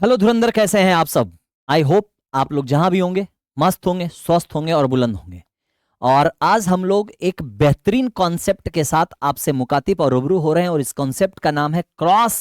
Hello धुरंधर, कैसे हैं आप सब। आई होप आप लोग जहां भी होंगे मस्त होंगे, स्वस्थ होंगे और बुलंद होंगे। और आज हम लोग एक बेहतरीन कॉन्सेप्ट के साथ आपसे मुखातिब और रूबरू हो रहे हैं और इस कॉन्सेप्ट का नाम है क्रॉस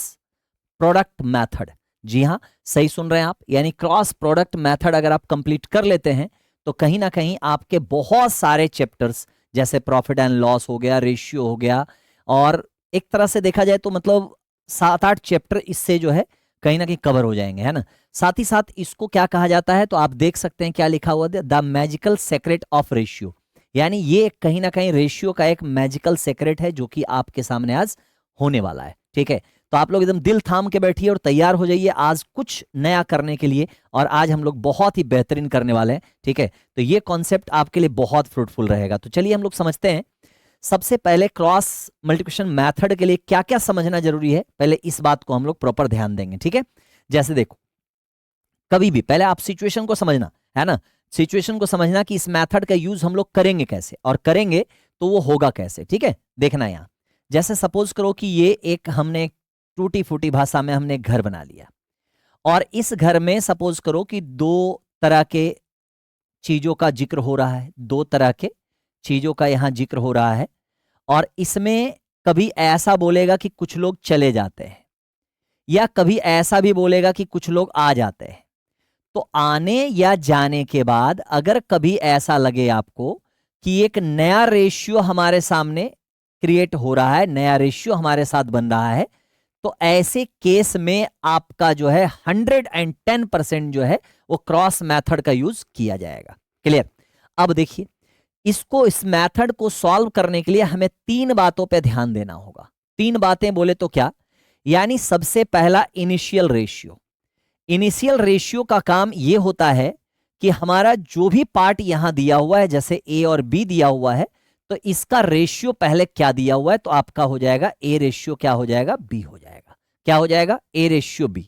प्रोडक्ट मेथड। जी हाँ, सही सुन रहे हैं आप, यानी क्रॉस प्रोडक्ट मेथड अगर आप कंप्लीट कर लेते हैं तो कहीं ना कहीं आपके बहुत सारे चैप्टर्स जैसे प्रॉफिट एंड लॉस हो गया, रेशियो हो गया, और एक तरह से देखा जाए तो मतलब 7-8 चैप्टर इससे जो है कहीं ना कहीं कवर हो जाएंगे, है ना। साथ ही साथ इसको क्या कहा जाता है तो आप देख सकते हैं क्या लिखा हुआ है, the magical secret of ratio. यानी ये कहीं ना कहीं रेशियो का एक मैजिकल सेक्रेट है जो कि आपके सामने आज होने वाला है। ठीक है, तो आप लोग एकदम दिल थाम के बैठिए और तैयार हो जाइए आज कुछ नया करने के लिए। और आज हम लोग बहुत ही बेहतरीन करने वाले हैं। ठीक है, तो ये कॉन्सेप्ट आपके लिए बहुत फ्रूटफुल रहेगा। तो चलिए हम लोग समझते हैं। सबसे पहले क्रॉस मल्टीप्लिकेशन मेथड के लिए क्या क्या समझना जरूरी है, पहले इस बात को हम लोग प्रॉपर ध्यान देंगे। ठीक है, जैसे देखो, कभी भी पहले आप सिचुएशन को समझना है ना, सिचुएशन को समझना कि इस मेथड का यूज हम लोग करेंगे कैसे और करेंगे तो वो होगा कैसे। ठीक है, देखना यहां, जैसे सपोज करो कि ये एक हमने टूटी फूटी भाषा में हमने एक घर बना लिया और इस घर में सपोज करो कि दो तरह के चीजों का जिक्र हो रहा है, दो तरह के चीजों का यहां जिक्र हो रहा है। और इसमें कभी ऐसा बोलेगा कि कुछ लोग चले जाते हैं, या कभी ऐसा भी बोलेगा कि कुछ लोग आ जाते हैं। तो आने या जाने के बाद अगर कभी ऐसा लगे आपको कि एक नया रेशियो हमारे सामने क्रिएट हो रहा है, नया रेशियो हमारे साथ बन रहा है, तो ऐसे केस में आपका जो है 110% जो है वो क्रॉस मेथड का यूज किया जाएगा। क्लियर। अब देखिए, इसको इस मेथड को सॉल्व करने के लिए हमें तीन बातों पे ध्यान देना होगा। तीन बातें बोले तो क्या, यानी सबसे पहला इनिशियल रेशियो। इनिशियल रेशियो का काम यह होता है कि हमारा जो भी पार्ट यहां दिया हुआ है, जैसे ए और बी दिया हुआ है, तो इसका रेशियो पहले क्या दिया हुआ है, तो आपका हो जाएगा ए रेशियो क्या हो जाएगा, बी हो जाएगा। क्या हो जाएगा, ए रेशियो बी।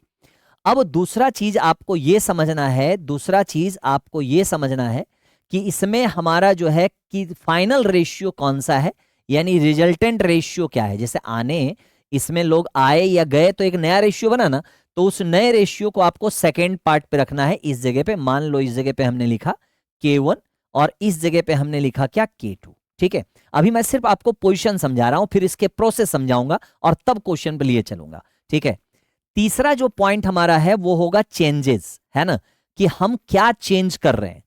अब दूसरा चीज आपको यह समझना है, दूसरा चीज आपको यह समझना है कि इसमें हमारा जो है कि फाइनल रेशियो कौन सा है, यानी रिजल्टेंट रेशियो क्या है। जैसे आने, इसमें लोग आए या गए तो एक नया रेशियो बना ना, तो उस नए रेशियो को आपको सेकेंड पार्ट पे रखना है। इस जगह पे मान लो, इस जगह पे हमने लिखा K1 और इस जगह पे हमने लिखा क्या, K2। ठीक है, अभी मैं सिर्फ आपको पोजीशन समझा रहा हूं, फिर इसके प्रोसेस समझाऊंगा और तब क्वेश्चन पे लिए चलूंगा। ठीक है, तीसरा जो पॉइंट हमारा है वो होगा चेंजेस, है ना, कि हम क्या चेंज कर रहे हैं।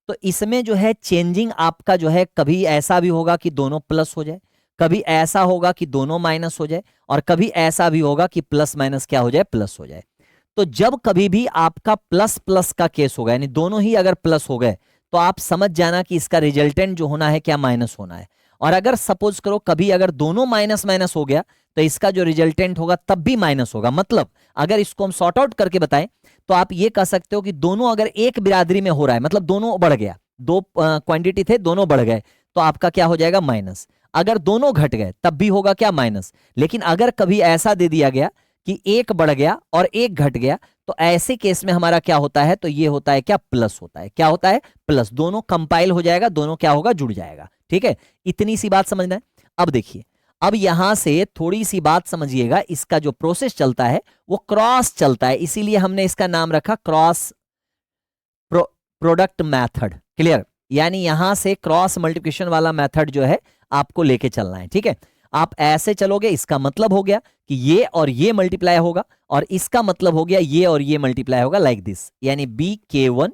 तो इसमें जो है चेंजिंग आपका जो है कभी ऐसा भी होगा कि दोनों प्लस हो जाए, कभी ऐसा होगा कि दोनों माइनस हो जाए, और कभी ऐसा भी होगा कि प्लस माइनस क्या हो जाए, प्लस हो जाए। तो जब कभी भी आपका प्लस प्लस का केस होगा, यानी दोनों ही अगर प्लस हो गए, तो आप समझ जाना कि इसका रिजल्टेंट जो होना है क्या, माइनस होना है। और अगर सपोज करो कभी अगर दोनों माइनस माइनस हो गया, तो इसका जो रिजल्टेंट होगा तब भी माइनस होगा। मतलब अगर इसको हम सॉर्ट आउट करके बताएं तो आप ये कह सकते हो कि दोनों अगर एक बिरादरी में हो रहा है, मतलब दोनों बढ़ गया, दो क्वांटिटी थे दोनों बढ़ गए, तो आपका क्या हो जाएगा, माइनस। अगर दोनों घट गए तब भी होगा क्या, माइनस। लेकिन अगर कभी ऐसा दे दिया गया कि एक बढ़ गया और एक घट गया, तो ऐसे केस में हमारा क्या होता है, तो ये होता है क्या, प्लस होता है। क्या होता है, प्लस। दोनों कंपाइल हो जाएगा, दोनों क्या होगा, जुड़ जाएगा। ठीक है, इतनी सी बात समझना है। अब देखिए, अब यहां से थोड़ी सी बात समझिएगा, इसका जो प्रोसेस चलता है वो क्रॉस चलता है, इसीलिए हमने इसका नाम रखा क्रॉस प्रोडक्ट मेथड। क्लियर, यानी यहां से क्रॉस मल्टीप्लिकेशन वाला मेथड जो है आपको लेके चलना है। ठीक है, आप ऐसे चलोगे, इसका मतलब हो गया कि ये और ये मल्टीप्लाई होगा, और इसका मतलब हो गया ये और ये मल्टीप्लाई होगा, लाइक दिस, यानी BK1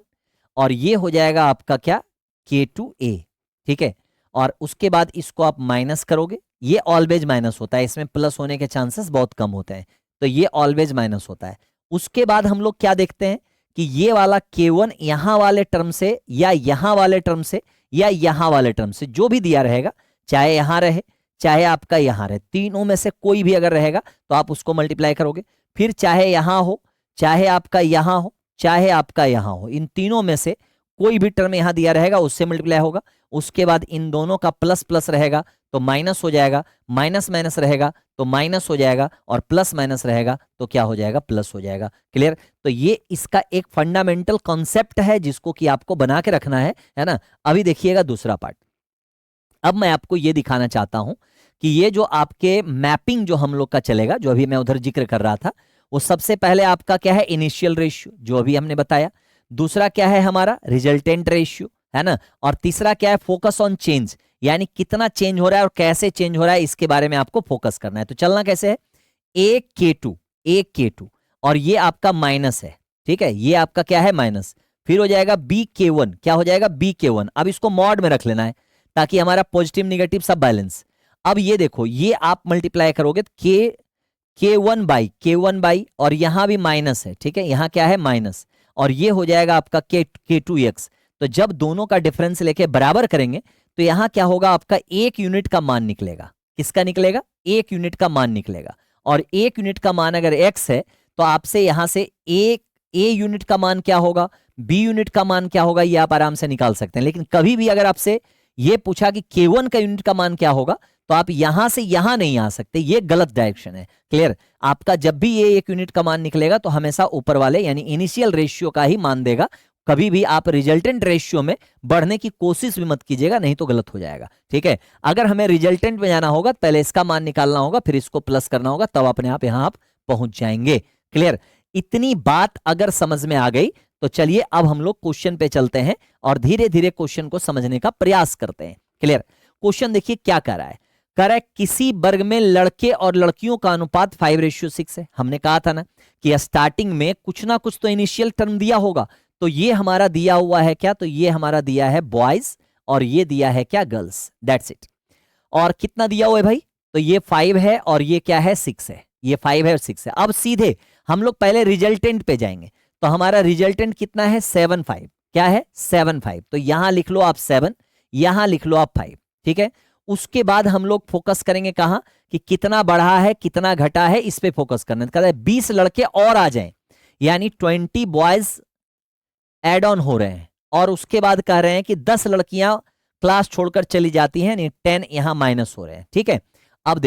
और ये हो जाएगा आपका क्या, K2A। ठीक है, और उसके बाद इसको आप माइनस करोगे, ये ऑलवेज माइनस होता है, इसमें प्लस होने के चांसेस बहुत कम होते हैं, तो ये ऑलवेज माइनस होता है। उसके बाद हम लोग क्या देखते हैं कि ये वाला K1 यहां वाले टर्म से या यहां वाले टर्म से या यहां वाले टर्म से जो भी दिया रहेगा, चाहे यहां रहे चाहे आपका यहां रहे, तीनों में से कोई भी अगर रहेगा तो आप उसको मल्टीप्लाई करोगे। फिर चाहे यहां हो, चाहे आपका यहां हो, चाहे आपका यहां हो, इन तीनों में से कोई भी टर्म यहां दिया रहेगा उससे मल्टीप्लाई होगा। उसके बाद इन दोनों का प्लस प्लस रहेगा तो माइनस हो जाएगा, माइनस माइनस रहेगा तो माइनस हो जाएगा, और प्लस माइनस रहेगा तो क्या हो जाएगा, प्लस हो जाएगा। क्लियर, तो ये इसका एक फंडामेंटल कॉन्सेप्ट है जिसको कि आपको बना के रखना है ना। अभी देखिएगा दूसरा पार्ट। अब मैं आपको ये दिखाना चाहता हूं कि ये जो आपके मैपिंग जो हम लोग का चलेगा, जो अभी मैं उधर जिक्र कर रहा था, वो सबसे पहले आपका क्या है, इनिशियल रेशियो जो अभी हमने बताया, दूसरा क्या है हमारा रिजल्टेंट रेशियो, है ना, और तीसरा क्या है फोकस ऑन चेंज, यानी कितना चेंज हो रहा है और कैसे चेंज हो रहा है इसके बारे में आपको फोकस करना है। तो चलना कैसे है, a k2 और ये आपका माइनस है, ठीक है, ये आपका क्या है माइनस, फिर हो जाएगा bk1, क्या हो जाएगा bk1, अब इसको मॉड में रख लेना है ताकि हमारा पॉजिटिव निगेटिव सब बैलेंस। अब ये देखो, ये आप मल्टीप्लाई करोगे तो k1 बाई और यहां भी माइनस है, ठीक है, यहां क्या है माइनस, और ये हो जाएगा आपका k2x। तो जब दोनों का डिफरेंस लेके बराबर करेंगे तो यहां क्या होगा, आपका 1 यूनिट का मान निकलेगा। किसका निकलेगा, 1 यूनिट का मान निकलेगा, और 1 यूनिट का मान अगर x है तो आपसे यहां से a यूनिट का मान क्या होगा, b यूनिट का मान क्या होगा, ये आप आराम से निकाल सकते हैं। लेकिन कभी भी अगर आपसे ये पूछा कि k1 का यूनिट का मान क्या होगा तो आप यहां से यहां नहीं आ सकते, ये गलत डायरेक्शन है। क्लियर, आपका जब भी ये 1 यूनिट का मान निकलेगा तो हमेशा ऊपर वाले यानी इनिशियल रेशियो का ही मान देगा। कभी भी आप रिजल्टेंट रेशियो में बढ़ने की कोशिश भी मत कीजिएगा, नहीं तो गलत हो जाएगा। ठीक है, अगर हमें रिजल्टेंट में जाना होगा पहले इसका मान निकालना होगा, फिर इसको प्लस करना होगा, तब अपने आप यहां आप पहुंच जाएंगे। क्लियर, इतनी बात अगर समझ में आ गई तो चलिए अब हम लोग क्वेश्चन पे चलते हैं और धीरे धीरे क्वेश्चन को समझने का प्रयास करते हैं। क्लियर, क्वेश्चन देखिए क्या कर रहा है, कह रहा है किसी वर्ग में लड़के और लड़कियों का अनुपात 5:6 है। हमने कहा था ना कि स्टार्टिंग में कुछ ना कुछ तो इनिशियल टर्म दिया होगा, तो ये हमारा दिया हुआ है क्या, तो ये हमारा दिया है बॉयज और ये दिया है क्या गर्ल्स, दैट्स इट। और कितना दिया हुआ है भाई, तो ये 5 है और ये क्या है 6 है, ये 5 है और 6 है। अब सीधे हम लोग पहले रिजल्टेंट पे जाएंगे, तो हमारा रिजल्टेंट कितना है 7-5, क्या है 7-5, तो यहां लिख लो आप 7, यहां लिख लो आप 5। ठीक है, उसके बाद हम लोग फोकस करेंगे कहां, कि कितना बढ़ा है कितना घटा है, इस पे फोकस करना है। 20 लड़के और आ जाएं, यानी 20 बॉयज एड ऑन हो रहे हैं, और उसके बाद कह रहे हैं कि 10 लड़कियां क्लास छोड़कर चली जाती हैं, 10 यहां माइनस हो रहे हैं। ठीक है, अब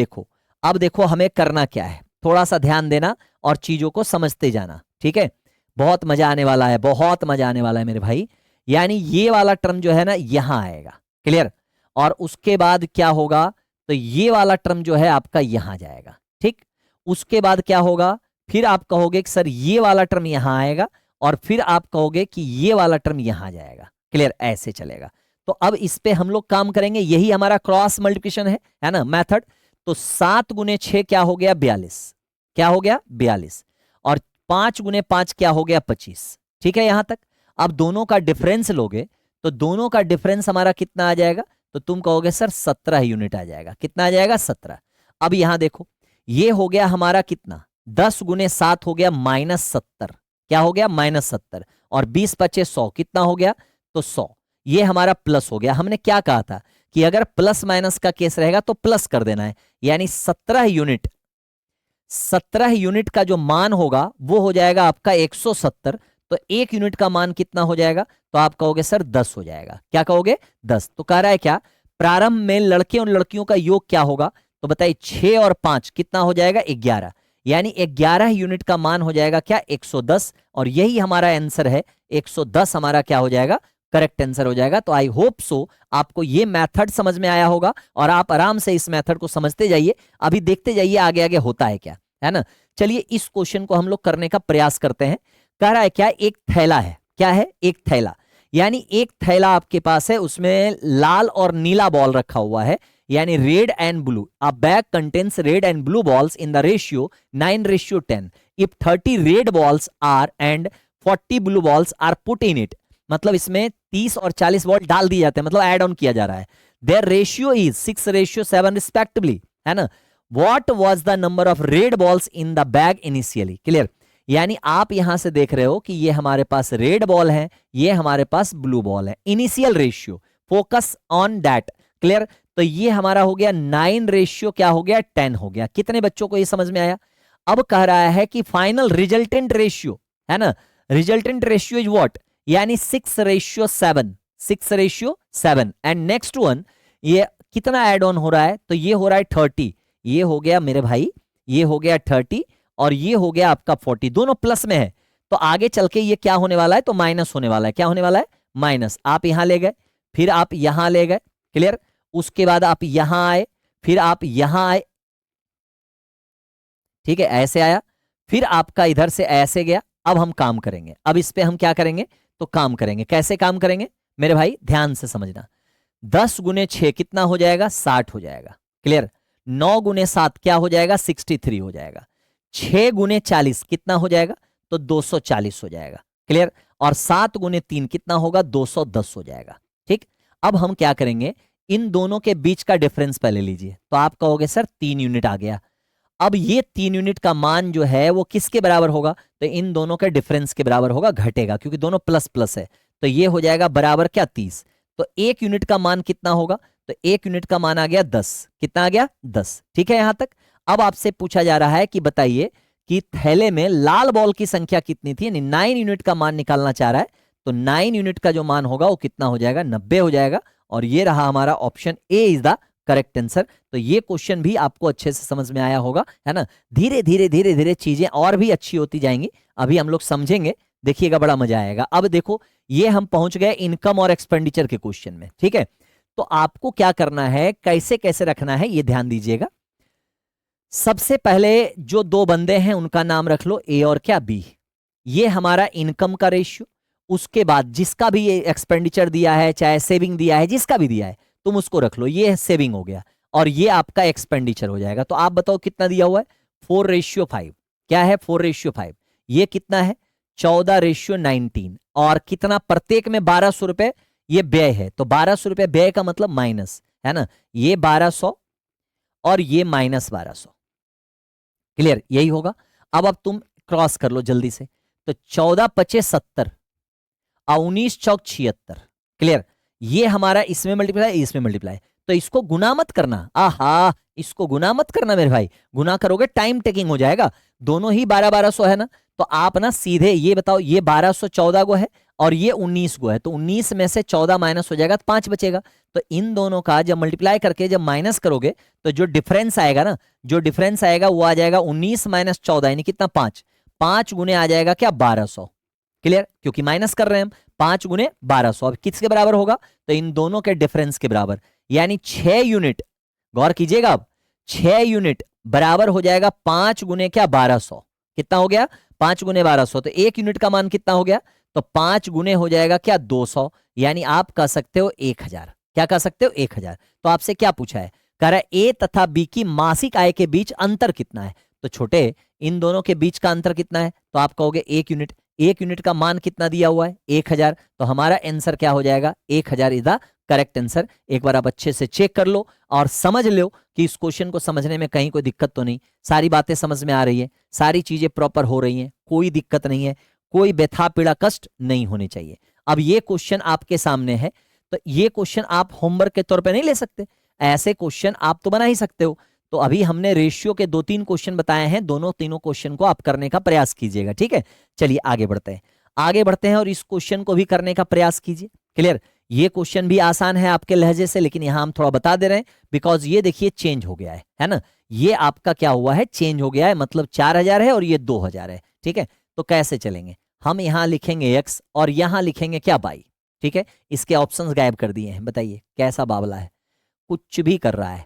देखो हमें करना क्या है, थोड़ा सा ध्यान देना और चीजों को समझते जाना। ठीक है, बहुत मजा आने वाला है, बहुत मजा आने वाला है मेरे भाई। यानी ये वाला टर्म जो है ना यहां आएगा, क्लियर, और उसके बाद क्या होगा, तो ये वाला टर्म जो है आपका यहां जाएगा। ठीक, उसके बाद क्या होगा, फिर आप कहोगे कि सर ये वाला टर्म यहां आएगा, और फिर आप कहोगे कि ये वाला टर्म यहां जाएगा। क्लियर, ऐसे चलेगा। तो अब इस पे हम लोग काम करेंगे, यही हमारा क्रॉस मल्टीप्लिकेशन है ना मेथड। तो 7 गुने 6 क्या हो गया 42, क्या हो गया 42, और 5 गुने 5 क्या हो गया 25। ठीक है, यहां तक। अब दोनों का डिफरेंस लोगे तो दोनों का डिफरेंस हमारा कितना आ जाएगा, तो तुम कहोगे सर 17 यूनिट आ जाएगा। कितना आ जाएगा 17। अब यहां देखो, ये हो गया हमारा कितना, 10 गुने 7 हो गया -70, क्या हो गया -70, और 20 पचे 100, कितना हो गया, तो 100। ये हमारा प्लस हो गया। हमने क्या कहा था कि अगर प्लस माइनस का केस रहेगा तो प्लस कर देना है, यानी 17 यूनिट का जो मान होगा वो हो जाएगा आपका 170। तो 1 यूनिट का मान कितना हो जाएगा, तो आप कहोगे सर 10 हो जाएगा। क्या कहोगे 10। तो कह रहा है क्या, प्रारंभ में लड़के और लड़कियों का योग क्या होगा, तो बताइए 6 और 5 कितना हो जाएगा 11, यानी 11 यूनिट का मान हो जाएगा क्या 110, और यही हमारा आंसर है 110 हमारा क्या हो जाएगा, करेक्ट आंसर हो जाएगा। तो आई होप सो आपको ये मेथड समझ में आया होगा और आप आराम से इस मेथड को समझते जाइए, अभी देखते जाइए आगे आगे होता है क्या, है ना। चलिए इस क्वेश्चन को हम लोग करने का प्रयास करते हैं। कह रहा है क्या, एक थैला है, क्या है एक थैला, यानी एक थैला आपके पास है, उसमें लाल और नीला बॉल रखा हुआ है, यानी red and blue. A bag contains red and blue balls in the ratio 9:10। If 30 red balls are and 40 blue balls are put in it, मतलब इसमें 30 और 40 बॉल डाल दिए जाते हैं, मतलब ऐड ऑन किया जा रहा है। देयर रेशियो इज 6:7 रिस्पेक्टिवली, है ना। What was the number of red balls in the bag initially. Clear, यानी आप यहां से देख रहे हो कि ये हमारे पास रेड बॉल है, ये हमारे पास ब्लू बॉल है, initial ratio, focus on that. Clear, तो ये हमारा हो गया 9 क्या हो गया 10 हो गया। कितने बच्चों को ये समझ में आया। अब कह रहा है कि फाइनल रिजल्टेंट रेशियो, है ना, रिजल्टेंट रेशियो इज व्हाट, यानी 6:7, 6:7। एंड नेक्स्ट वन, ये कितना एड ऑन हो रहा है, तो ये हो रहा है 30, ये हो गया मेरे भाई, ये हो गया 30 और ये हो गया आपका 40, दोनों प्लस में है। तो आगे चल के ये क्या होने वाला है, तो माइनस होने वाला है। क्या होने वाला है, माइनस। आप यहां ले गए, फिर आप यहां ले गए, क्लियर, उसके बाद आप यहां आए, फिर आप यहां आए, ठीक है, ऐसे आया, फिर आपका इधर से ऐसे गया। अब हम काम करेंगे, अब इस पे हम क्या करेंगे, तो काम करेंगे। कैसे काम करेंगे मेरे भाई, ध्यान से समझना। 10 गुने 6 कितना हो जाएगा, 60 हो जाएगा। क्लियर। 9 गुने 7 क्या हो जाएगा, 63 हो जाएगा। 6 गुने 40 कितना हो जाएगा, तो 240 हो जाएगा। क्लियर। और 7 गुने 3 कितना होगा, 210 हो जाएगा। ठीक। अब हम क्या करेंगे, इन दोनों के बीच का डिफरेंस पहले लीजिए। तो आप कहोगे सर 3 यूनिट आ गया। अब ये 3 यूनिट का मान जो है वो किसके बराबर होगा, तो इन दोनों के डिफरेंस के बराबर होगा, घटेगा, क्योंकि दोनों प्लस प्लस है। तो ये हो जाएगा बराबर क्या, 30। तो 1 यूनिट का मान कितना होगा, तो 1 यूनिट का मान आ गया 10। कितना आ गया, 10। ठीक है यहां तक। अब आपसे पूछा जा रहा है कि बताइए कि थैले में लाल बॉल की संख्या कितनी थी, यानी 9 यूनिट का मान निकालना चाह रहा है। तो 9 यूनिट का जो मान होगा वो कितना हो जाएगा, 90 हो जाएगा। और ये रहा हमारा option A is the correct answer. तो ये क्वेश्चन भी आपको अच्छे से समझ में आया होगा, है ना। धीरे धीरे धीरे धीरे चीजें और भी अच्छी होती जाएंगी, अभी हम लोग समझेंगे, देखिएगा बड़ा मजा आएगा। अब देखो ये हम पहुंच गए इनकम और एक्सपेंडिचर के क्वेश्चन में। ठीक है, तो आपको क्या करना है, कैसे कैसे रखना है, ये ध्यान दीजिएगा। सबसे पहले जो दो बंदे हैं उनका नाम रख लो, ए और क्या, बी। ये हमारा इनकम का रेशियो। उसके बाद जिसका भी एक्सपेंडिचर दिया है, चाहे सेविंग दिया है, जिसका भी दिया है तुम उसको रख लो। ये सेविंग हो गया और ये आपका एक्सपेंडिचर हो जाएगा। तो आप बताओ कितना दिया हुआ है, 4:5। क्या है, 4:5। ये कितना है, 14:19। और कितना, प्रत्येक में 1200 रुपए ये व्यय है। तो 1200 रुपए व्यय का मतलब माइनस, है ना। ये 1200 और ये -1200। क्लियर, यही होगा। अब तुम क्रॉस कर लो जल्दी से। तो 14×5 = 70 और 19 × 4 = 76। क्लियर। ये हमारा इसमें मल्टीप्लाई, इसमें मल्टीप्लाई। तो इसको गुना मत करना, आहा, इसको गुना मत करना मेरे भाई। गुना करोगे टाइम टेकिंग हो जाएगा। दोनों ही 1200 है ना। तो आप ना सीधे ये बताओ, ये 1214 गो है और ये 19 गो है। तो 19 में से 14 माइनस हो जाएगा तो 5 बचेगा। तो इन दोनों का जब मल्टीप्लाई करके जब माइनस करोगे तो जो डिफरेंस आएगा ना, जो डिफरेंस आएगा वो आ जाएगा 19 - 14, यानी कितना, 5। 5 गुने आ जाएगा क्या, 1200। क्लियर, क्योंकि माइनस कर रहे हैं हम। 5 गुने 1200 अब किसके बराबर होगा, तो इन दोनों के डिफरेंस के बराबर, यानी 6 यूनिट। गौर कीजिएगा, अब 6 यूनिट बराबर हो जाएगा 5 गुने क्या, 1200। कितना हो गया, 5 गुने 1200। तो 1 यूनिट का मान कितना हो गया, तो 5 गुने हो जाएगा क्या, 200। यानी आप कह सकते हो 1000। क्या कह सकते हो, 1000। तो आपसे क्या पूछा है, कह रहा है ए तथा बी की मासिक आय के बीच अंतर कितना है। तो छोटे, इन दोनों के बीच का अंतर कितना है, तो आप कहोगे 1 यूनिट। 1 यूनिट का मान कितना दिया हुआ है, 1000। तो हमारा आंसर क्या हो जाएगा, 1000 इज द करेक्ट आंसर। एक बार आप अच्छे से चेक कर लो और समझ लो कि इस क्वेश्चन को समझने में कहीं कोई दिक्कत तो नहीं, सारी बातें समझ में आ रही है, सारी चीजें प्रॉपर हो रही हैं, कोई दिक्कत नहीं है, कोई व्यथा पीड़ा कष्ट नहीं होने चाहिए। अब ये क्वेश्चन आपके सामने है, तो ये क्वेश्चन आप होमवर्क के तौर पे नहीं ले सकते, ऐसे क्वेश्चन आप तो बना ही सकते हो। तो अभी हमने रेशियो के 2-3 क्वेश्चन बताए हैं, दोनों तीनों क्वेश्चन को आप करने का प्रयास कीजिएगा। ठीक है, चलिए आगे बढ़ते हैं, आगे बढ़ते हैं और इस क्वेश्चन को भी करने का प्रयास कीजिए। क्लियर, ये क्वेश्चन भी आसान है आपके लहजे से, लेकिन यहां हम थोड़ा बता दे रहे हैं बिकॉज ये देखिए चेंज हो गया है ना। ये आपका क्या हुआ है, चेंज हो गया है, मतलब 4000 है और ये 2000 है। ठीक है, तो कैसे चलेंगे, हम यहां लिखेंगे x और यहां लिखेंगे क्या, y। ठीक है, इसके ऑप्शंस गायब कर दिए हैं। बताइए कैसा बावला है, कुछ भी कर रहा है।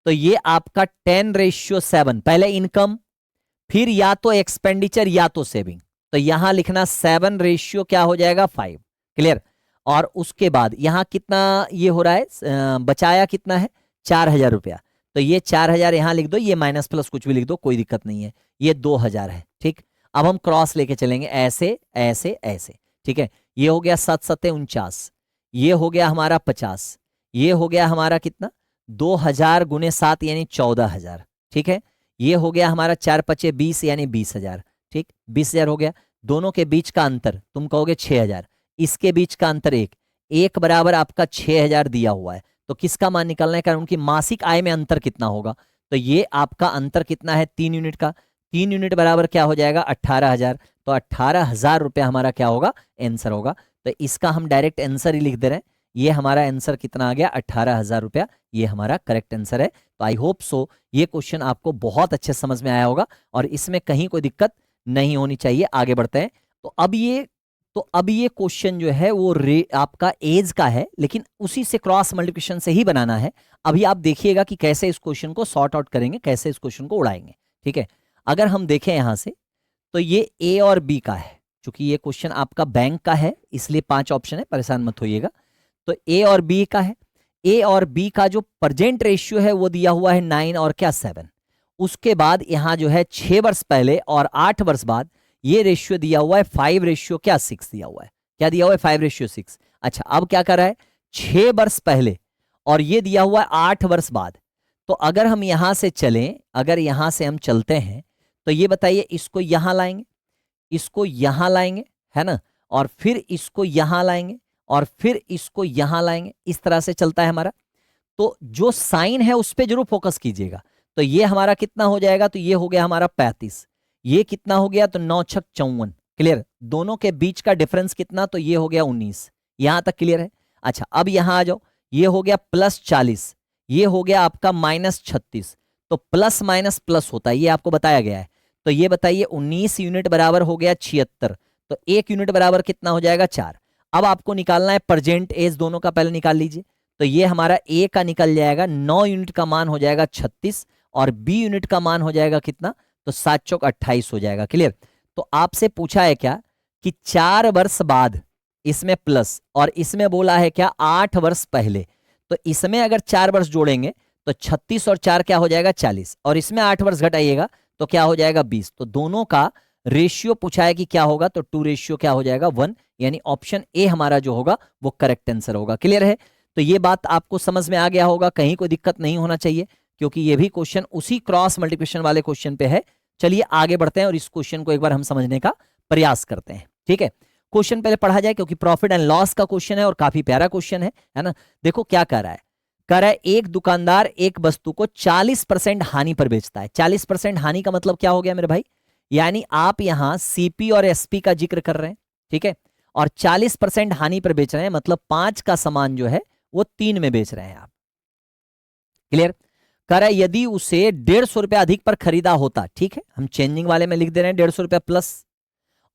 तो ये आपका 10:7, पहले इनकम, फिर या तो एक्सपेंडिचर या तो सेविंग। तो यहां लिखना 7 क्या हो जाएगा, 5। क्लियर। और उसके बाद यहां कितना ये हो रहा है, बचाया कितना है, 4000 रुपया। तो ये 4000 यहां लिख दो, ये माइनस प्लस कुछ भी लिख दो, कोई दिक्कत नहीं है। ये 2000 है। ठीक, अब हम क्रॉस लेके चलेंगे, ऐसे ऐसे ऐसे। ठीक है, ये हो गया 7×7 = 49, ये हो गया हमारा 50, ये हो गया हमारा कितना, 2000 गुने 7 यानी 14000। ठीक है, ये हो गया हमारा 4×5 = 20 यानी 20000। ठीक, 20000 हो गया। दोनों के बीच का अंतर तुम कहोगे 6000, इसके बीच का अंतर 1 बराबर आपका 6000 दिया हुआ है। तो किसका मान निकालना है, कारण उनकी मासिक आय में अंतर कितना होगा। तो ये आपका अंतर कितना है, 3 यूनिट का। 3 यूनिट बराबर क्या हो जाएगा, 18000। तो 18000 रुपया हमारा क्या होगा, आंसर होगा। तो इसका हम डायरेक्ट आंसर ही लिख दे रहे हैं। ये हमारा आंसर कितना आ गया, 18000 रुपया, ये हमारा करेक्ट आंसर है। तो आई होप सो ये क्वेश्चन आपको बहुत अच्छे समझ में आया होगा और इसमें कहीं कोई दिक्कत नहीं होनी चाहिए। आगे बढ़ते हैं। तो अब ये क्वेश्चन जो है वो आपका एज का है, लेकिन उसी से क्रॉस मल्टीप्लिकेशन से ही बनाना है। अभी आप देखिएगा कि कैसे इस क्वेश्चन को सॉर्ट आउट करेंगे, कैसे इस क्वेश्चन को उड़ाएंगे। ठीक है, अगर हम देखें यहां से तो ये ए और बी का है, क्योंकि ये क्वेश्चन आपका बैंक का है इसलिए 5 ऑप्शन है, परेशान मत होइएगा। तो ए और बी का है, ए और बी का जो प्रेजेंट रेशियो है वो दिया हुआ है 9 और क्या 7। उसके बाद यहां जो है 6 वर्ष पहले और 8 वर्ष बाद ये रेशियो दिया हुआ है 5 रेशियो क्या 6 दिया हुआ है, क्या दिया हुआ है 5 रेशियो 6। अच्छा अब क्या कर रहा है 6 वर्ष पहले और ये दिया हुआ है 8 वर्ष बाद। तो अगर हम यहां से चलें, अगर यहां से हम चलते हैं तो ये बताइए इसको यहां लाएंगे, इसको यहां लाएंगे, है ना, और फिर इसको यहां लाएंगे और फिर इसको यहां लाएंगे, इस तरह से चलता है हमारा। तो जो साइन है उस पर जरूर फोकस कीजिएगा। तो ये हमारा कितना हो जाएगा, तो ये हो गया हमारा 35, ये कितना हो गया तो 9 छक 54, क्लियर। दोनों के बीच का डिफरेंस कितना, तो ये हो गया 19, यहां तक क्लियर है। अच्छा अब यहां आ जाओ, ये हो गया +40, ये हो गया आपका -36। तो प्लस माइनस प्लस होता है, ये आपको बताया गया है। तो ये बताइए 19 यूनिट बराबर हो गया 76, तो 1 यूनिट बराबर कितना हो जाएगा 4। अब आपको निकालना है प्रेजेंट एज, दोनों का पहले निकाल लीजिए। तो ये हमारा ए का निकल जाएगा, 9 यूनिट का मान हो जाएगा 36 और बी यूनिट का मान हो जाएगा कितना, तो 7 चौक 28 हो जाएगा, क्लियर। तो आपसे पूछा है क्या कि 4 वर्ष बाद, इसमें प्लस और इसमें बोला है क्या 8 वर्ष पहले। तो इसमें अगर 4 वर्ष जोड़ेंगे तो 36 और 4 क्या हो जाएगा 40, और इसमें 8 वर्ष घटाइएगा तो क्या हो जाएगा 20। तो दोनों का रेशियो पूछा है कि क्या होगा, तो 2 रेशियो क्या हो जाएगा 1, यानी ऑप्शन ए हमारा जो होगा वो करेक्ट आंसर होगा, क्लियर है। तो ये बात आपको समझ में आ गया होगा, कहीं कोई दिक्कत नहीं होना चाहिए, क्योंकि ये भी क्वेश्चन उसी क्रॉस मल्टीप्लिकेशन वाले क्वेश्चन पे है। चलिए आगे बढ़ते हैं और इस क्वेश्चन को एक बार हम समझने का प्रयास करते हैं, ठीक है। क्वेश्चन पहले पढ़ा जाए, क्योंकि प्रॉफिट एंड लॉस का क्वेश्चन है और काफी प्यारा क्वेश्चन है ना। देखो क्या कह रहा है, कह रहा है एक दुकानदार एक वस्तु को 40% हानि पर बेचता है। 40% हानि का मतलब क्या हो गया मेरे भाई, यानी आप यहां सीपी और एसपी का जिक्र कर रहे हैं, ठीक है, और 40% हानि पर बेच रहे हैं, मतलब 5 का सामान जो है वो 3 में बेच रहे हैं आप, क्लियर। कह रहा है यदि उसे 150 रुपया अधिक पर खरीदा होता, ठीक है, हम चेंजिंग वाले में लिख दे रहे हैं 150 रुपया प्लस,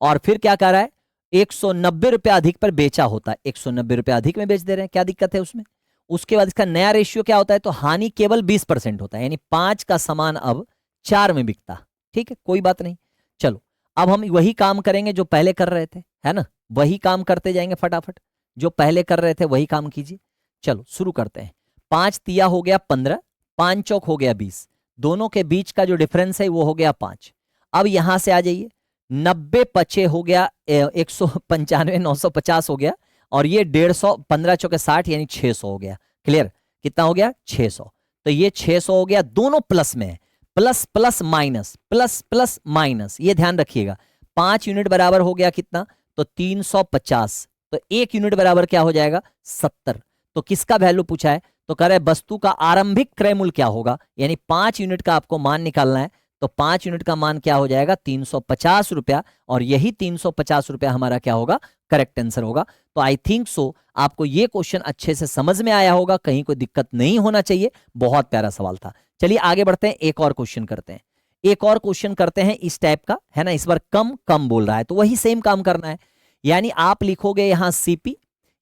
और फिर क्या कह रहा है 190 रुपया अधिक पर बेचा होता, 190 रुपया अधिक में बेच दे रहे हैं, क्या दिक्कत है उसमें। उसके बाद इसका नया रेशियो क्या होता है, तो हानि केवल 20% होता है, यानी 5 का सामान अब 4 में बिकता, ठीक है, कोई बात नहीं। चलो अब हम वही काम करेंगे जो पहले कर रहे थे, है ना, वही काम करते जाएंगे फटाफट, जो पहले कर रहे थे वही काम कीजिए। चलो शुरू करते हैं। 5 तिया हो गया 15, 5 चौक हो गया 20, दोनों के बीच का जो डिफरेंस है वो हो गया 5। अब यहां से आ जाइए, 90 पचे हो गया 195, 950 हो गया, और ये 150, 15 चौके 60 यानी 600 हो गया, क्लियर। कितना हो गया 600, तो ये 600 हो गया, दोनों प्लस में है, plus plus minus, plus plus minus, ये ध्यान रखिएगा। 5 यूनिट बराबर हो गया कितना, तो 350, तो 1 यूनिट बराबर क्या हो जाएगा 70। तो किसका वैल्यू पूछा है, तो कह रहा है वस्तु का आरंभिक क्रय मूल्य क्या होगा, यानी 5 यूनिट का आपको मान निकालना है। तो 5 यूनिट का मान क्या हो जाएगा 350 रुपया, और यही 350 रुपया हमारा क्या होगा करेक्ट आंसर होगा। तो आई थिंक सो आपको ये क्वेश्चन अच्छे से समझ में आया होगा, कहीं कोई दिक्कत नहीं होना चाहिए, बहुत प्यारा सवाल था। चलिए आगे बढ़ते हैं, एक और क्वेश्चन करते हैं, एक और क्वेश्चन करते हैं इस टाइप का, है ना। इस बार कम कम बोल रहा है, तो वही सेम काम करना है, यानी आप लिखोगे यहां सीपी,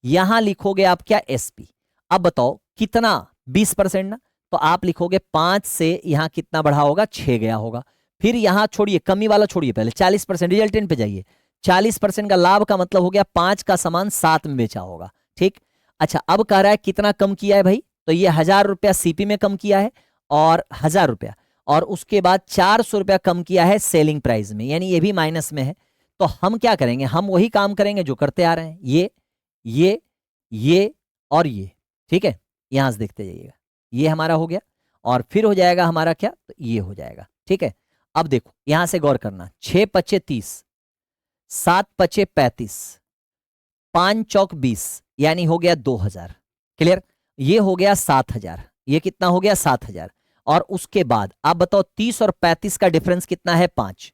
यहां लिखोगे आप क्या एसपी। अब बताओ कितना 20% ना, तो आप लिखोगे 5 से यहां कितना बढ़ा होगा 6 गया होगा, फिर यहां छोड़िए कमी वाला छोड़िए, पहले 40% रिजल्टेंट पे जाइए। 40% का लाभ का मतलब हो गया 5 का सामान 7 में बेचा होगा, ठीक। अच्छा अब कह रहा है कितना कम किया है भाई, तो ये 1000 रुपया सीपी में कम किया है और 1000 रुपया, और उसके बाद 400 रुपया कम किया है सेलिंग प्राइस में, यानी ये भी माइनस में है। तो हम क्या करेंगे, हम वही काम करेंगे जो करते आ रहे हैं, ये और ये, ठीक है। यहां से देखते जाइएगा, ये हमारा हो गया, और फिर हो जाएगा हमारा क्या, तो ये हो जाएगा, ठीक है। अब देखो यहां से गौर करना, 6 पचे 30, 7 पचे 35, 5 चौक 20, यानी हो गया 2000, क्लियर। ये हो गया 7000, ये कितना हो गया 7000, और उसके बाद आप बताओ 30 और 35 का डिफरेंस कितना है 5,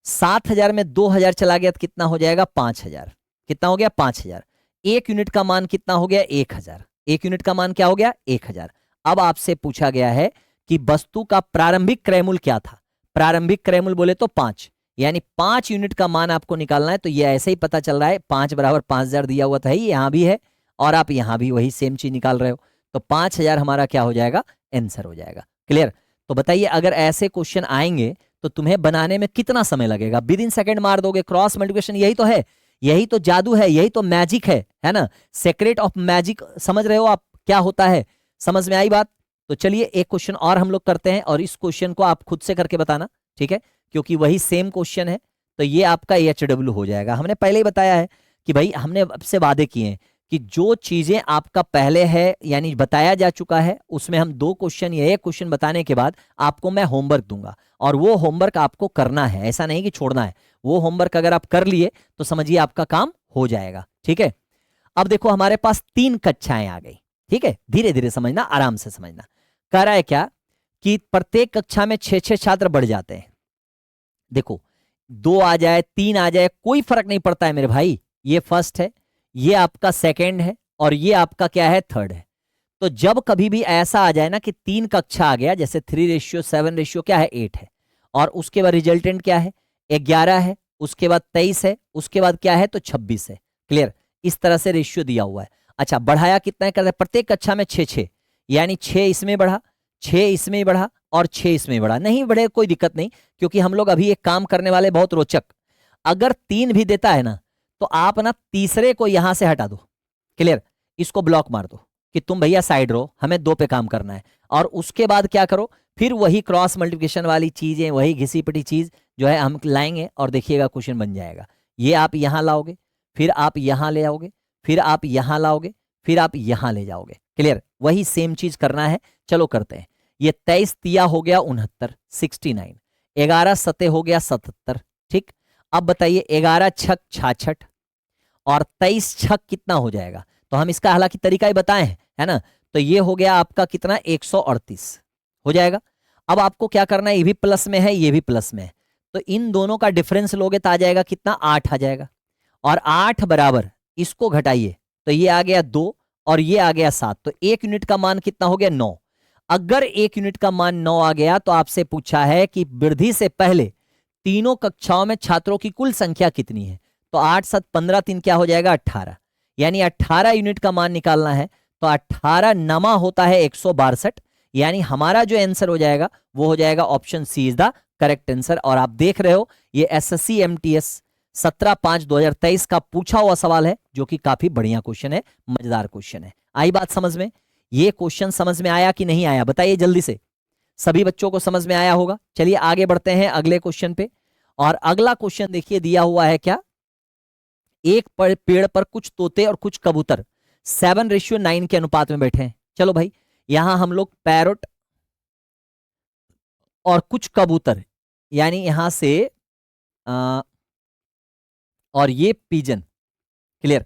7000 में 2000 चला गया तो कितना हो जाएगा 5000, कितना हो गया 5000। 1 यूनिट का मान कितना हो गया 1000, 1 यूनिट का मान क्या हो गया 1000। अब आपसे पूछा गया है कि वस्तु का प्रारंभिक क्रय मूल्य क्या था, प्रारंभिक क्रय मूल्य बोले तो 5, यानी 5 यूनिट का मान आपको निकालना है। तो ये ऐसे ही पता चल रहा है 5 बराबर 5000 दिया हुआ था, यहां भी है और आप यहां भी वही सेम चीज निकाल रहे हो, तो 5000 हमारा क्या हो जाएगा आंसर हो जाएगा, क्लियर। तो बताइए अगर ऐसे क्वेश्चन आएंगे तो तुम्हें बनाने में कितना समय लगेगा? विद इन सेकेंड मार दोगे। क्रॉस मल्टीप्लिकेशन यही तो है, यही तो जादू है, यही तो मैजिक है ना? सीक्रेट ऑफ मैजिक समझ रहे हो आप क्या होता है? समझ में आई बात? तो चलिए एक क्वेश्चन और हम लोग करते हैं, और इस क्वेश्चन को आप खुद से करके बताना, ठीक है? क्योंकि वही सेम क्वेश्चन है, तो ये आपका HW हो जाएगा। हमने पहले ही बताया है कि भाई हमने आपसे वादे किए हैं कि जो चीजें आपका पहले है यानी बताया जा चुका है, उसमें हम 2 क्वेश्चन या 1 क्वेश्चन बताने के बाद आपको मैं होमवर्क दूंगा, और वो होमवर्क आपको करना है, ऐसा नहीं कि छोड़ना है। वो होमवर्क अगर आप कर लिए तो समझिए आपका काम हो जाएगा, ठीक है? अब देखो हमारे पास 3 कक्षाएं आ गई, ठीक है? धीरे धीरे समझना, आराम से समझना। कह रहा है क्या कि प्रत्येक कक्षा में 6-6 छात्र बढ़ जाते हैं। देखो 2 आ जाए 3 आ जाए कोई फर्क नहीं पड़ता है मेरे भाई। ये फर्स्ट है, ये आपका सेकंड है, और ये आपका क्या है? थर्ड है। तो जब कभी भी ऐसा आ जाए ना कि 3 कक्षा आ गया, जैसे 3:7 क्या है? 8 है, और उसके बाद रिजल्टेंट क्या है? 11 है, उसके बाद 23 है, उसके बाद क्या है? तो 26 है। क्लियर? इस तरह से रेशियो दिया हुआ है। अच्छा बढ़ाया कितना है? करते प्रत्येक कक्षा में 6-6, यानी 6 इसमें बढ़ा, 6 इसमें बढ़ा, और 6 इसमें बढ़ा। नहीं बढ़े कोई दिक्कत नहीं, क्योंकि हम लोग अभी एक काम करने वाले बहुत रोचक। अगर 3 भी देता है ना, तो आप ना तीसरे को यहां से हटा दो। क्लियर? इसको ब्लॉक मार दो कि तुम भैया साइड रहो, हमें 2 पे काम करना है। और उसके बाद क्या करो? फिर वही क्रॉस मल्टीप्लिकेशन वाली चीजें, वही घिसी पिटी चीज जो है हम लाएंगे, और देखिएगा क्वेश्चन बन जाएगा। ये आप यहां लाओगे, फिर आप यहां ले आओगे, फिर आप यहां लाओगे, फिर आप यहां ले जाओगे। क्लियर? वही सेम चीज करना है। चलो करते हैं। ये 23 तिया हो गया 69, 69। 11 सते हो गया 77, ठीक? अब बताइए 11 छक 66, और 23 छक कितना हो जाएगा? तो हम इसका हालांकि तरीका ही बताए हैं, है ना? तो ये हो गया आपका कितना? 138 हो जाएगा। अब आपको क्या करना है? ये भी प्लस में है, ये भी प्लस में है, तो इन दोनों का डिफरेंस लोगे तो आ जाएगा कितना? 8 आ जाएगा। और 8 बराबर इसको घटाइए, तो ये आ गया 2, और ये आ गया 7, तो 1 यूनिट का मान कितना हो गया? 9। अगर 1 यूनिट का मान 9 आ गया, तो आपसे पूछा है कि वृद्धि से पहले तीनों कक्षाओं में छात्रों की कुल संख्या कितनी है? तो 8 7 15 3 क्या हो जाएगा? 18, यानी 18 यूनिट का मान निकालना है। तो 18 नमा होता है 162, यानी हमारा जो आंसर हो जाएगा वो हो जाएगा option C is the correct answer. और आप देख रहे हो ये SSC MTS 17/5/2023 का पूछा हुआ सवाल है, जो कि काफी बढ़िया क्वेश्चन है, मजेदार क्वेश्चन है। आई बात समझ में? ये क्वेश्चन समझ में आया कि नहीं आया? बताइए जल्दी से। सभी बच्चों को समझ में आया होगा। चलिए आगे बढ़ते हैं अगले क्वेश्चन पे। और अगला क्वेश्चन देखिए दिया हुआ है क्या? एक पेड़ पर कुछ तोते और कुछ कबूतर 7:9 के अनुपात में बैठे हैं। चलो भाई यहां हम लोग पैरोट और कुछ कबूतर, यानी यहां से और ये पिजन, क्लियर?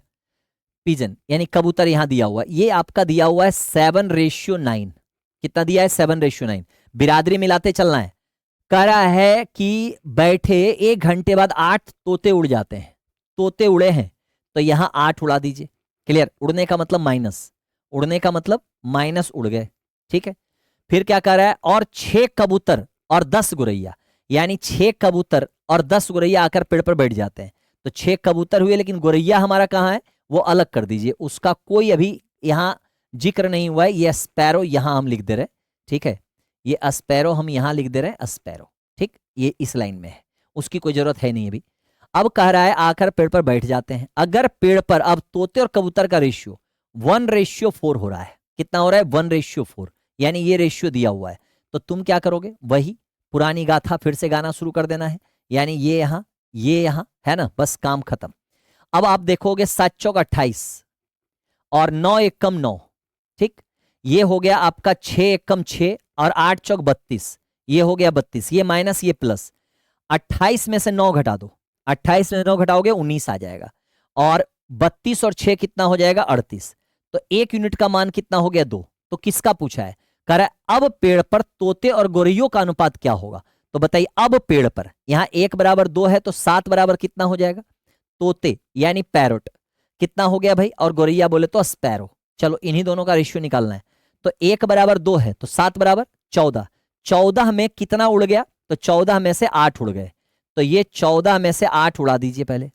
पिजन यानी कबूतर यहां दिया हुआ है, ये आपका दिया हुआ है 7:9। कितना दिया है? 7:9। बिरादरी मिलाते चलना है। कह रहा है कि बैठे 1 घंटे बाद 8 तोते उड़ जाते हैं। तोते उड़े हैं तो यहां 8 उड़ा दीजिए। क्लियर? उड़ने का मतलब माइनस, उड़ने का मतलब माइनस उड़ गए, ठीक है? फिर क्या कह रहा है? और 6 कबूतर और 10 गुरैया, यानी 6 कबूतर और 10 गुरैया आकर पेड़ पर बैठ जाते हैं। तो 6 कबूतर हुए, लेकिन गुरैया हमारा कहाँ है? वो अलग कर दीजिए, उसका कोई अभी यहां जिक्र नहीं हुआ है। ये स्पैरो यहां हम लिख दे रहे, ठीक है? ये अस्पैरो हम यहां लिख दे रहे हैं, अस्पैरो, ठीक? ये इस लाइन में है, उसकी कोई जरूरत है नहीं अभी। अब कह रहा है आकर पेड़ पर बैठ जाते हैं। अगर पेड़ पर अब तोते और कबूतर का रेशियो 1:4 हो रहा है। कितना हो रहा है? 1:4, यानी ये रेशियो दिया हुआ है। तो तुम क्या करोगे? वही पुरानी गाथा फिर से गाना शुरू कर देना है, यानी ये यहां, ये यहां, है ना? बस काम खत्म। अब आप देखोगे 7 चौक 28 और 9 एकम 9, ठीक? ये हो गया आपका 6 एकम 6 और 8 चौक 32, ये हो गया 32, ये माइनस ये प्लस। 28 में से 9 घटा दो, 28 में 9 घटाओगे 19 आ जाएगा, और 32 और 6 कितना हो जाएगा? 38। तो 1 यूनिट का मान कितना हो गया? 2। तो किसका पूछा है? कह रहा है अब पेड़ पर तोते और गोरैयों का अनुपात क्या होगा? तो बताइए अब पेड़ पर, यहां 1 बराबर 2 है, तो 7 बराबर कितना हो जाएगा? तोते यानी पैरोट कितना हो गया भाई? और गोरैया बोले तो स्पैरो। चलो इन्हीं दोनों का रेशियो निकालना है। तो 1 बराबर 2 है, तो 7 बराबर 14। 14 में कितना उड़ गया? तो 14 में से 8 उड़ गए, तो ये 14 में से 8 उड़ा दीजिए पहले।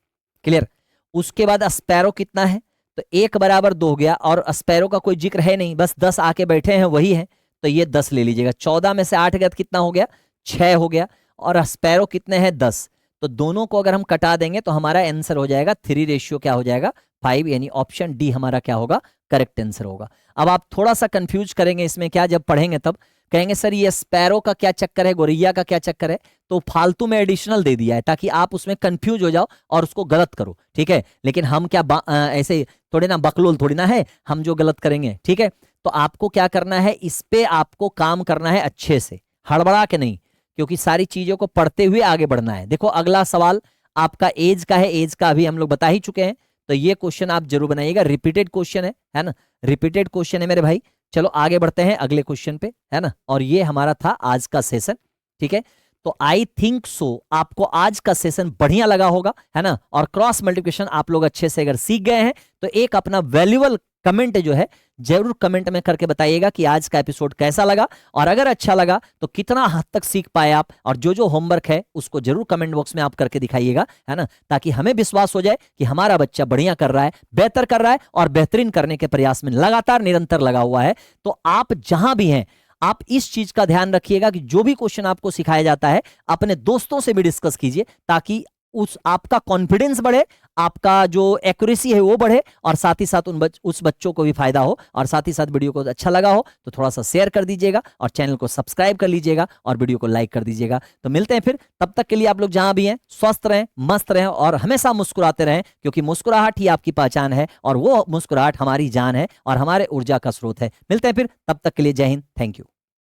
क्लियर? उसके बाद स्पैरो कितना है? तो 1 बराबर 2 हो गया, और स्पैरो का कोई जिक्र है नहीं, बस 10 आके बैठे हैं वही है, तो ये 10 ले लीजिएगा। 14 में से 8 गया तो कितना हो गया? 6 हो गया। और स्पैरो कितने हैं 10, तो दोनों को अगर हम कटा देंगे तो हमारा आंसर हो जाएगा 3 रेशियो क्या हो जाएगा 5, यानी ऑप्शन डी हमारा क्या होगा करेक्ट आंसर होगा। अब आप थोड़ा सा कंफ्यूज करेंगे इसमें, क्या जब पढ़ेंगे तब कहेंगे सर ये स्पैरो का क्या चक्कर है, गोरैया का क्या चक्कर है, तो फालतू में एडिशनल दे दिया है ताकि आप उसमें कंफ्यूज हो जाओ और उसको गलत करो, ठीक है। लेकिन हम क्या ऐसे थोड़े ना बकलोल थोड़ी ना है हम जो गलत करेंगे, ठीक है। तो आपको क्या करना है, इस पे आपको काम करना है अच्छे से, हड़बड़ा के नहीं, क्योंकि सारी चीजों को पढ़ते हुए आगे बढ़ना है। देखो अगला सवाल आपका एज का है, एज का अभी हम लोग बता ही चुके हैं, तो ये क्वेश्चन आप जरूर बनाइएगा, रिपीटेड क्वेश्चन है ना, रिपीटेड क्वेश्चन है मेरे भाई। चलो आगे बढ़ते हैं अगले क्वेश्चन पे, है ना, और ये हमारा था आज का सेशन, ठीक है। तो आई थिंक सो आपको आज का सेशन बढ़िया लगा होगा, है ना, और क्रॉस मल्टीप्लिकेशन आप लोग अच्छे से अगर सीख गए हैं तो एक अपना वैल्यूएबल कमेंट जो है जरूर कमेंट में करके बताइएगा कि आज का एपिसोड कैसा लगा, और अगर अच्छा लगा तो कितना हद तक सीख पाए आप, और जो जो होमवर्क है उसको जरूर कमेंट बॉक्स में आप करके दिखाइएगा, है ना, ताकि हमें विश्वास हो जाए कि हमारा बच्चा बढ़िया कर रहा है, बेहतर कर रहा है और बेहतरीन करने के प्रयास में लगातार निरंतर लगा हुआ है। तो आप जहां भी हैं आप इस चीज का ध्यान रखिएगा कि जो भी क्वेश्चन आपको सिखाया जाता है अपने दोस्तों से भी डिस्कस कीजिए, ताकि उस आपका कॉन्फिडेंस बढ़े, आपका जो एक्यूरेसी है वो बढ़े, और साथ ही साथ उस बच्चों को भी फायदा हो। और साथ ही साथ वीडियो को अच्छा लगा हो तो थोड़ा सा शेयर कर दीजिएगा और चैनल को सब्सक्राइब कर लीजिएगा और वीडियो को लाइक कर दीजिएगा। तो मिलते हैं फिर, तब तक के लिए आप लोग जहां भी हैं स्वस्थ रहें, मस्त रहें और हमेशा मुस्कुराते रहें, क्योंकि मुस्कुराहट ही आपकी पहचान है और वो मुस्कुराहट हमारी जान है और हमारे ऊर्जा का स्रोत है। मिलते हैं फिर, तब तक के लिए जय हिंद, थैंक यू।